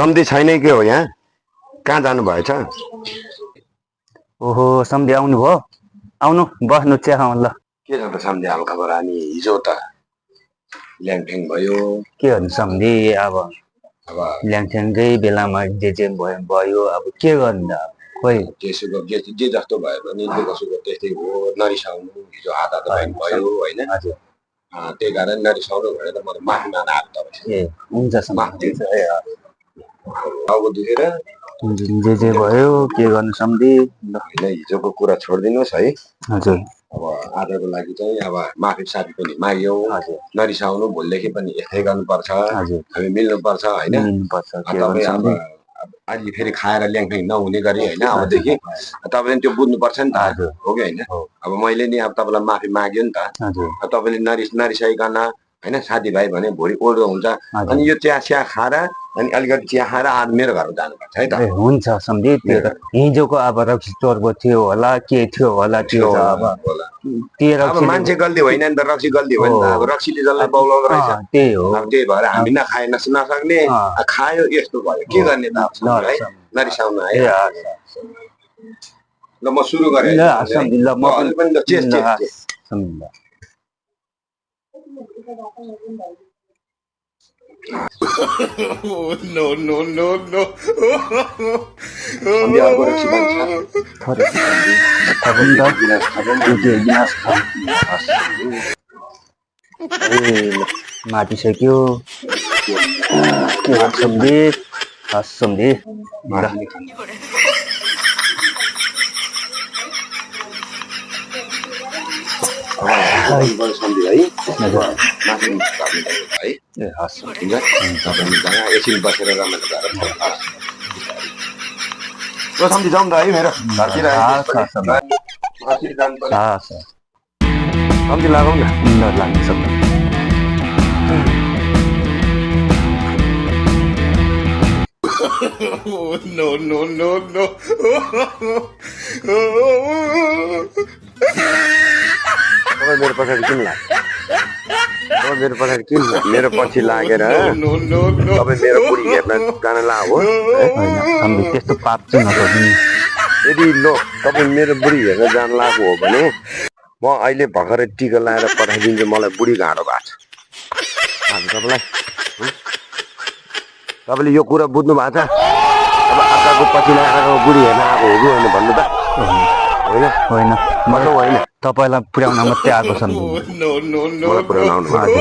सम्धि छैन के हो यहाँ? कहाँ जानु भएछ? ओहो सम्धि आउनुभयो? आउनु बस्नु चिया खाउँ ल। के छ त सम्धि हालखबर? अनि हिजो त ल्याङफ्याङ भयो। के गर्नु सम्धि अब ल्याङफ्याङकै बेलामा जे भयो अब के गर्नु त खोइ जे जस्तो भयो भने दुःख सुख त्यस्तै हो। नरिसाउनु, हिजो हात भयो होइन? हजुर त्यही कारण नरिसाउनु भनेर त मलाई माफी माग्न आएको तपाईँ। ए हुन्छ सम्धि टाउको दुखेर जे भयो के गर्नु सम्धि ल। होइन हिजोको कुरा छोडिदिनुहोस् है। हजुर अब आजको लागि चाहिँ अब माफी साफी पनि माग्यौ। नरिसाउनु, भोलिदेखि पनि यस्तै गर्नुपर्छ, हामी मिल्नुपर्छ होइन? तपाईँ अब अलि फेरि खाएर ल्याङफ्याङ नहुने गरी होइन अबदेखि तपाईँले त्यो बुझ्नुपर्छ नि त, हो कि होइन? अब मैले नि अब तपाईँलाई माफी माग्यो नि त, तपाईँले नरिसाइकन होइन साथीभाइ भने भोलि ओल्डो हुन्छ। अनि यो चिया खाएर अनि अलिकति चिया खाएर आज मेरो घरमा जानुपर्छ है त। हुन्छ सम्धि त्यो त हिजोको अब रक्सी चोरको थियो होला के थियो होला त्यो अब मान्छे गल्ती होइन नि त, रक्सी गल्ती हो नि त। अब रक्सीले जसलाई बौलाउँदो रहेछ त्यही हो। अब त्यही भएर हामी नखाए नसक्ने खायो यस्तो भयो, के गर्ने त है? नरिसाउनु है। ल म सुरु गरेँ। मातिसक्यो के सम्धि सम्धि सम्धि है एकछिन बसेर रमाइलो गरेर सम्धि जाउँ त है मेरो घरतिर। सम्धि लगाउँ न लाग्न सक्छ। तपाईँ मेरो पछाडि किन लाग्छ? तपाईँ मेरो पछाडि किन मेरो पछि लागेर तपाईँ मेरो बुढी हेर्न जान ला हो? त्यस्तो पाप चाहिँ नगर्नु। यदि लो तपाईँ मेरो बुढी हेर्न जान लागेको हो भने म अहिले भर्खरै टिका लगाएर पठाइदिन्छु। मलाई बुढी गाह्रो भएको छ। तपाईँले यो कुरा बुझ्नु भएको छ? अब अर्काको पछि लगाएर बुढी हेर्न आएको हो कि होइन भन्नु त? होइन होइन होइन तपाईँलाई पुर्याउन मात्रै आएको छ। मलाई पुर्याउन आउनु भएको?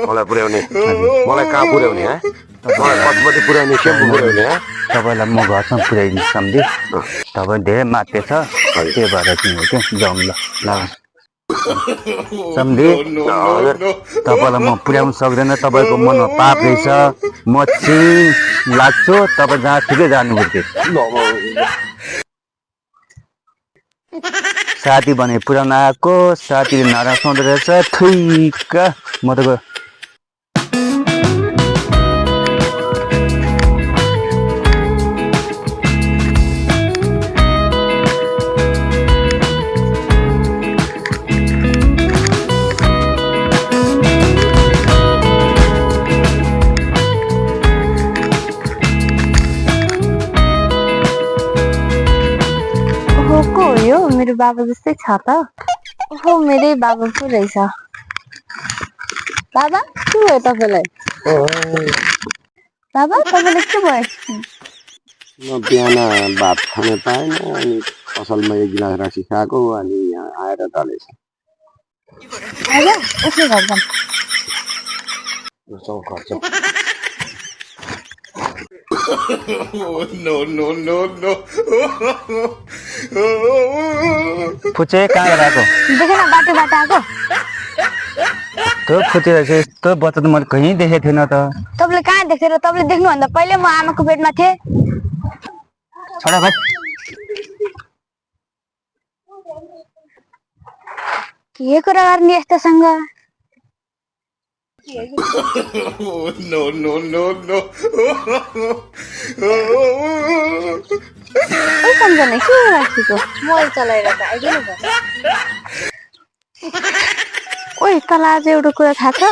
मलाई पुर्याउने? मलाई कहाँ पुर्याउने? मलाई पशुपति पुर्याउने, सेम्पू पुर्याउने? तपाईँलाई म घरसम्म पुर्याइदिन्छु सम्धि। तपाईँ धेरै मात्रै छ त्यही भएर तिमीहरू जाउँ ल सम्धि। तपाईँलाई म पुर्याउनु सक्दैन, तपाईँको मनमा पाप रहेछ। म चाहिँ लाग्छु तपाईँ जहाँ ठिकै जानुपर्थ्यो। साथी भने पुर्याउन आएको, साथीले नरासाउँदो रहेछ। ठिक म त मेरो बाबा जस्तै छ त। ओहो मेरै बाबा पो रहेछ। बाबा के भयो तपाईँलाई? बाबा तपाईँलाई के भयो? म बिहान भात खान पाएन अनि पसलमा एक गिलास रक्सी खाएको अनि यहाँ आएर डलेछ। बाबा उसले घर जाऊँ। फुचे कहाँ गएको? देखेन बाटोबाट आएको। त्यो फुचे रहेछ। यस्तो बच्चा त मैले कहीँ देखेको थिएन त। तपाईँले कहाँ देखेर? तपाईँले देख्नुभन्दा पहिले म आमाको पेटमा थिएँ। छोडा भाइ के कुरा गर्ने यस्तोसँग? सम्झना के राखेको? मोबाइल चलाएर त आइदिनु भयो। ओइ तँलाई आज एउटा कुरा थाहा छ?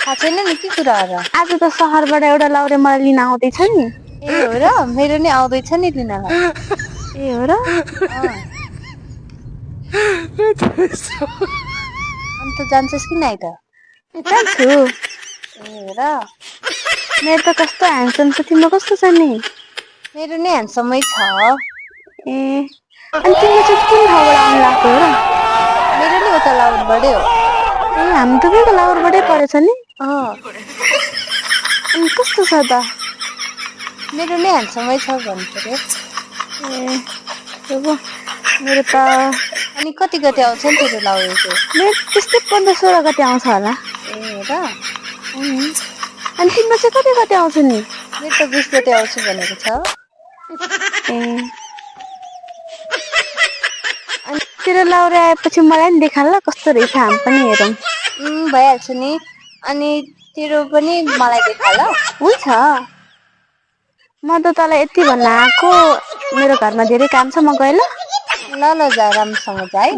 थाहा छैन नि के कुरा हो र? आज त सहरबाट एउटा लाउरे मलाई लिन आउँदैछ नि। ए हो र मेरो नि आउँदैछ नि लिनलाई ए हो र अन्त जान्छस् कि नाइ त जान्छु ए हो र मेरो त कस्तो ह्यान्डसम छ तिम्रो कस्तो छ नि मेरो नि ह्यान्डसमै छ ए अनि तिम्रो चाहिँ कुन ठाउँबाट आउनु लाग्यो हो र मेरो नि उता लाउडबाटै हो ए हामी दुवैको लाउरबाटै परेछ नि अँ अनि कस्तो छ त मेरो नि ह्यान्डसमै छ भन्नु ए अब मेरो त अनि कति कति आउँछ नि तेरो लाउडे चाहिँ मेरो त्यस्तै 15-16 गते आउँछ होला ए हो र अनि तिम्रो चाहिँ कति गते आउँछ नि मेरो त 20 गते आउँछु भनेको छ ए अनि तेरो लाउरे आएपछि मलाई नि देखाल ल कस्तो रहेछ हामी पनि हेरौँ भइहाल्छ नि अनि तेरो पनि मलाई देखा ल हुन्छ म त तँलाई यति भन्न आएको मेरो घरमा धेरै काम छ म गएँ ल ल ल जा राम्रोसँग जा है